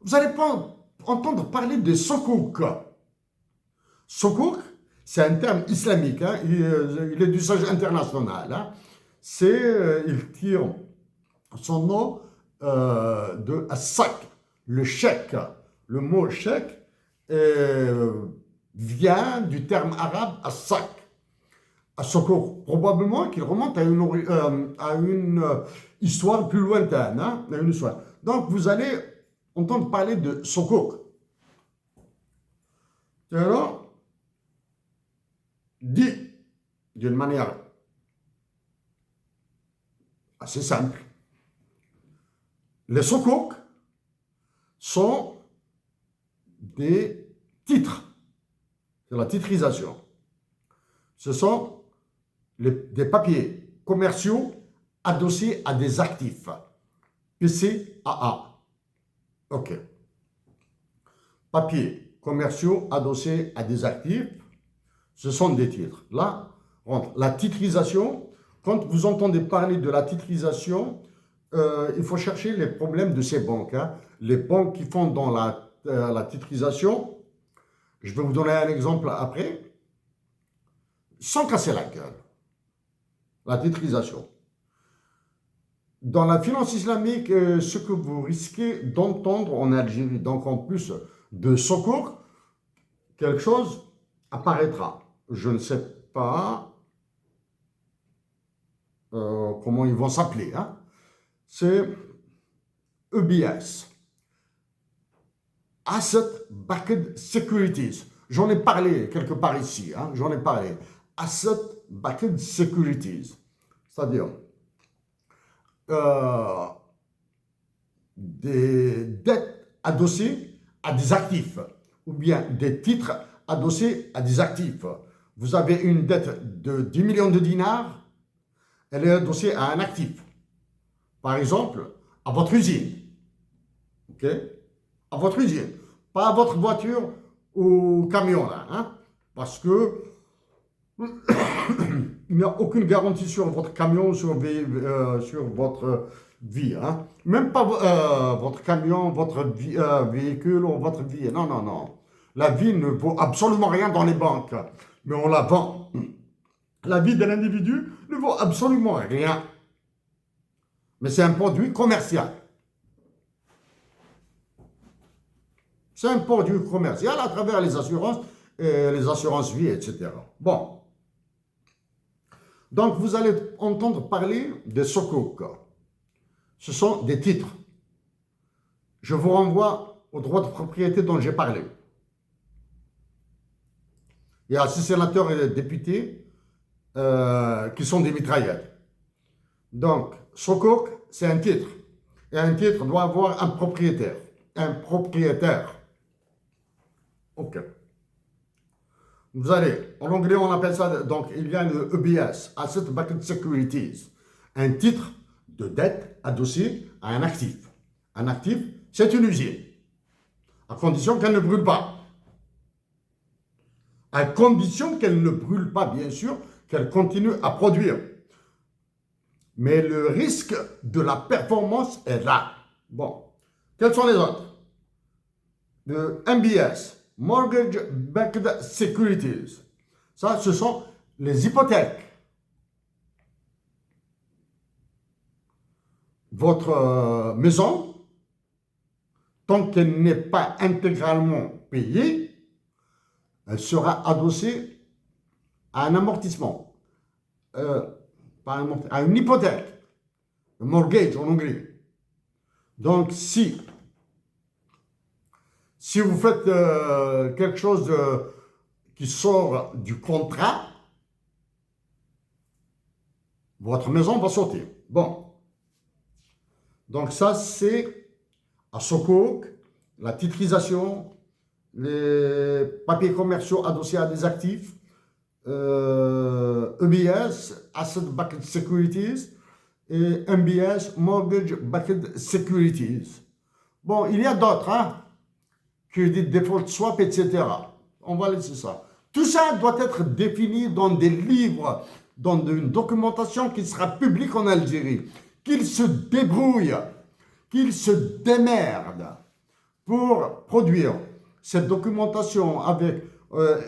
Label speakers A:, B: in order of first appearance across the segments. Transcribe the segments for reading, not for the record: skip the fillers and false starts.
A: Vous allez pas entendre parler de sukuk. Sukuk, c'est un terme islamique, hein, il est d'usage international. Hein. Il tire son nom de sak, le chèque. Le mot chèque vient du terme arabe as-sak. As-sukuk, probablement qu'il remonte à une histoire plus lointaine. Hein, à une histoire. Donc vous allez entendre parler de sukuk. Alors, dit d'une manière assez simple, les sukuk sont des titres, c'est la titrisation. Ce sont des papiers commerciaux adossés à des actifs. PCAA. OK. Papiers commerciaux adossés à des actifs, ce sont des titres. Là, la titrisation, quand vous entendez parler de la titrisation, il faut chercher les problèmes de ces banques. Hein. Les banques qui font dans la titrisation, je vais vous donner un exemple après, sans casser la gueule. La titrisation. Dans la finance islamique, ce que vous risquez d'entendre en Algérie, donc en plus de sukuk, quelque chose apparaîtra. Je ne sais pas comment ils vont s'appeler. Hein. C'est EBS. Asset Backed Securities. J'en ai parlé quelque part ici. Hein, j'en ai parlé. Asset Backed Securities. C'est-à-dire des dettes adossées à des actifs ou bien des titres adossés à des actifs. Vous avez une dette de 10 millions de dinars, elle est adossée à un actif. Par exemple, à votre usine. OK? À votre usine. Pas à votre voiture ou camion, là. Hein? Parce que il n'y a aucune garantie sur votre camion, sur votre vie. Hein? Même pas votre camion, votre véhicule ou votre vie. Non, non, non. La vie ne vaut absolument rien dans les banques, mais on la vend. La vie de l'individu ne vaut absolument rien. Mais c'est un produit commercial. C'est un produit commercial à travers les assurances vie, etc. Bon. Donc, vous allez entendre parler de sukuk. Ce sont des titres. Je vous renvoie au droit de propriété dont j'ai parlé. Il y a 6 sénateurs et députés qui sont des mitraillettes. Donc, sukuk, c'est un titre. Et un titre doit avoir un propriétaire. Un propriétaire. OK. Vous allez, en anglais on appelle ça, donc il y a le EBS, Asset Backed Securities, un titre de dette adossé à un actif. Un actif, c'est une usine, à condition qu'elle ne brûle pas. À condition qu'elle ne brûle pas, bien sûr, qu'elle continue à produire. Mais le risque de la performance est là. Bon, quels sont les autres? Le MBS, Mortgage Backed Securities. Ça, ce sont les hypothèques. Votre maison, tant qu'elle n'est pas intégralement payée, elle sera adossée à un amortissement, à une hypothèque, un mortgage en anglais. Donc, si vous faites quelque chose qui sort du contrat, votre maison va sauter. Bon. Donc ça, c'est à sukuk, la titrisation, les papiers commerciaux adossés à des actifs, EBS, Asset Backed Securities, et MBS, Mortgage Backed Securities. Bon, il y a d'autres, hein? Credit Default Swap, etc. On va laisser ça. Tout ça doit être défini dans des livres, dans une documentation qui sera publique en Algérie. Qu'ils se débrouillent, qu'ils se démerdent pour produire cette documentation avec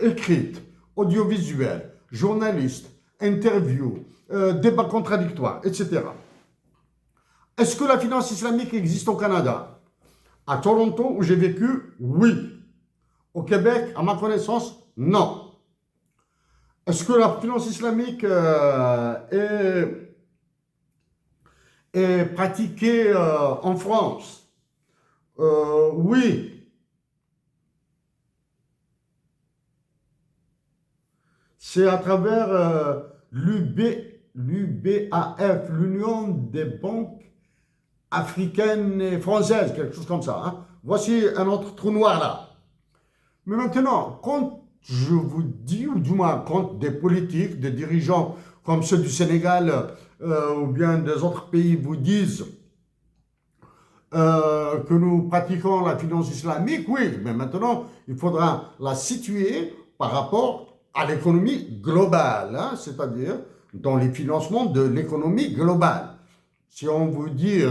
A: écrite, audiovisuelle, journaliste, interview, débat contradictoire, etc. Est-ce que la finance islamique existe au Canada? À Toronto, où j'ai vécu, oui. Au Québec, à ma connaissance, non. Est-ce que la finance islamique est pratiquée en France? Oui. C'est à travers l'UBAF, l'Union des banques africaines et françaises, quelque chose comme ça. Hein. Voici un autre trou noir là. Mais maintenant, quand je vous dis, ou du moins quand des politiques, des dirigeants comme ceux du Sénégal ou bien des autres pays vous disent que nous pratiquons la finance islamique, oui, mais maintenant, il faudra la situer par rapport à l'économie globale, hein, c'est-à-dire dans les financements de l'économie globale. Si on vous dit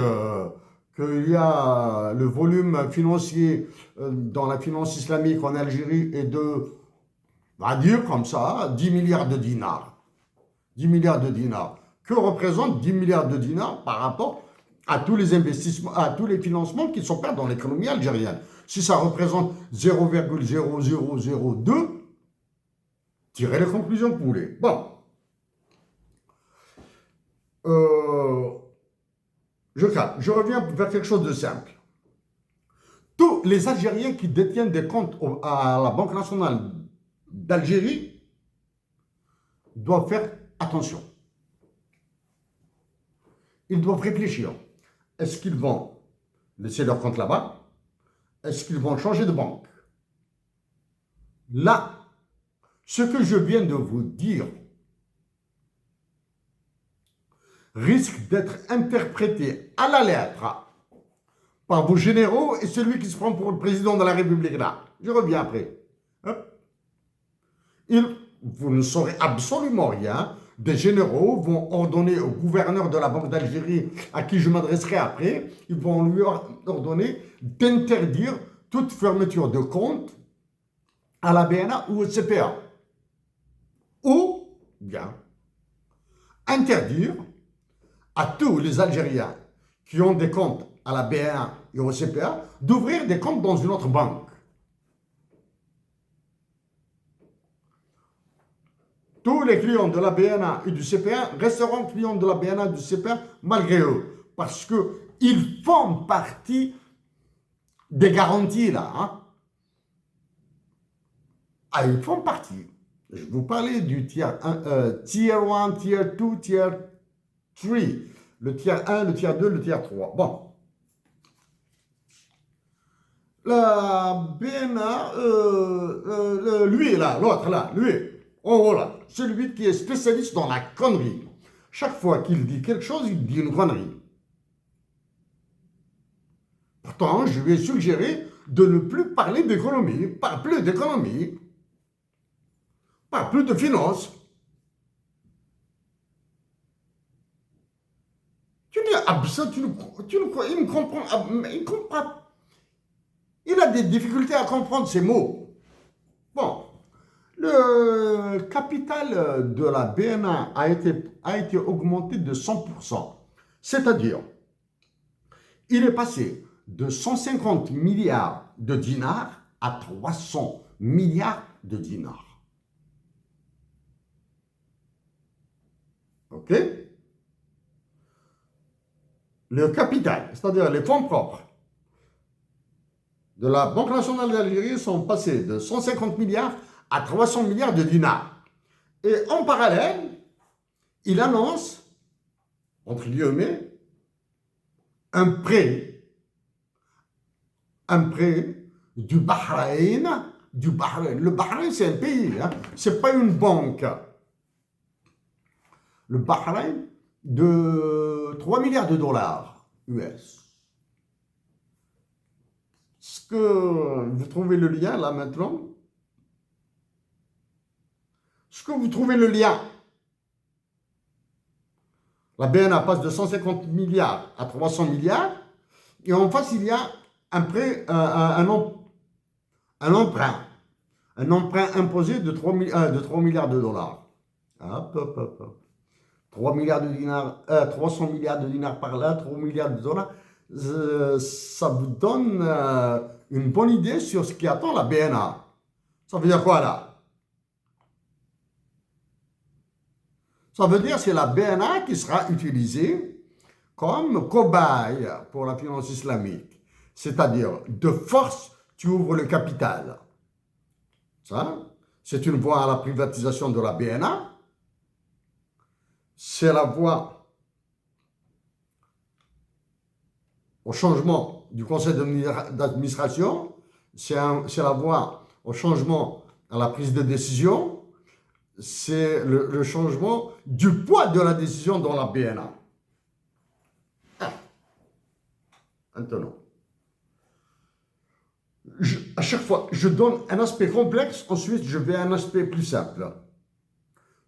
A: qu'il y a le volume financier dans la finance islamique en Algérie est de, on va dire comme ça, 10 milliards de dinars. 10 milliards de dinars. Que représentent 10 milliards de dinars par rapport à tous les investissements, à tous les financements qui sont faits dans l'économie algérienne? Si ça représente 0,0002, tirez les conclusions que vous voulez. Bon. Je reviens vers quelque chose de simple. Tous les Algériens qui détiennent des comptes à la Banque nationale d'Algérie doivent faire attention. Ils doivent réfléchir. Est-ce qu'ils vont laisser leur compte là-bas? Est-ce qu'ils vont changer de banque? Là, ce que je viens de vous dire risque d'être interprété à la lettre par vos généraux et celui qui se prend pour le président de la République là. Je reviens après. Vous ne saurez absolument rien. Des généraux vont ordonner au gouverneur de la Banque d'Algérie, à qui je m'adresserai après, ils vont lui ordonner d'interdire toute fermeture de compte à la BNA ou au CPA. Ou bien interdire à tous les Algériens qui ont des comptes à la BNA et au CPA d'ouvrir des comptes dans une autre banque. Tous les clients de la BNA et du CPA resteront clients de la BNA et du CPA malgré eux. Parce qu'ils font partie des garanties là. Hein. Ah, ils font partie. Je vous parlais du tier 1, tier 1, tier 2, tier 3. Le tier 1, le tier 2, le tier 3. Bon. La BNA, lui là, l'autre là, lui. Oh voilà, celui qui est spécialiste dans la connerie. Chaque fois qu'il dit quelque chose, il dit une connerie. Pourtant, je lui ai suggéré de ne plus parler d'économie, pas plus d'économie, pas plus de finance. Tu dis, ah, ça, il me comprend, il comprend. Il a des difficultés à comprendre ces mots. Bon. Le capital de la BNA a été augmenté de 100%. C'est-à-dire, il est passé de 150 milliards de dinars à 300 milliards de dinars. OK? Le capital, c'est-à-dire les fonds propres de la Banque nationale d'Algérie sont passés de 150 milliards à 300 milliards de dinars. Et en parallèle, il annonce, entre guillemets, un prêt du Bahreïn. Le Bahreïn, c'est un pays, hein, c'est pas une banque. Le Bahreïn de 3 milliards de dollars US. Est-ce que vous trouvez le lien là maintenant? Est-ce que vous trouvez le lien? La BNA passe de 150 milliards à 300 milliards et en face il y a un prêt, un emprunt. Un emprunt imposé de 3 milliards de dollars. Hop, hop, hop, hop. 3 milliards de dinars, 300 milliards de dinars par là, 3 milliards de dollars. Ça vous donne une bonne idée sur ce qui attend la BNA. Ça veut dire quoi là? Ça veut dire que c'est la BNA qui sera utilisée comme cobaye pour la finance islamique. C'est-à-dire, de force, tu ouvres le capital. Ça, c'est une voie à la privatisation de la BNA. C'est la voie au changement du conseil d'administration. C'est la voie au changement à la prise de décision. C'est le changement du poids de la décision dans la BNA. Maintenant, à chaque fois, je donne un aspect complexe, ensuite je vais à un aspect plus simple.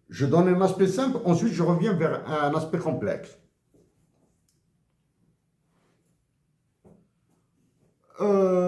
A: Je donne un aspect simple, ensuite je reviens vers un aspect complexe.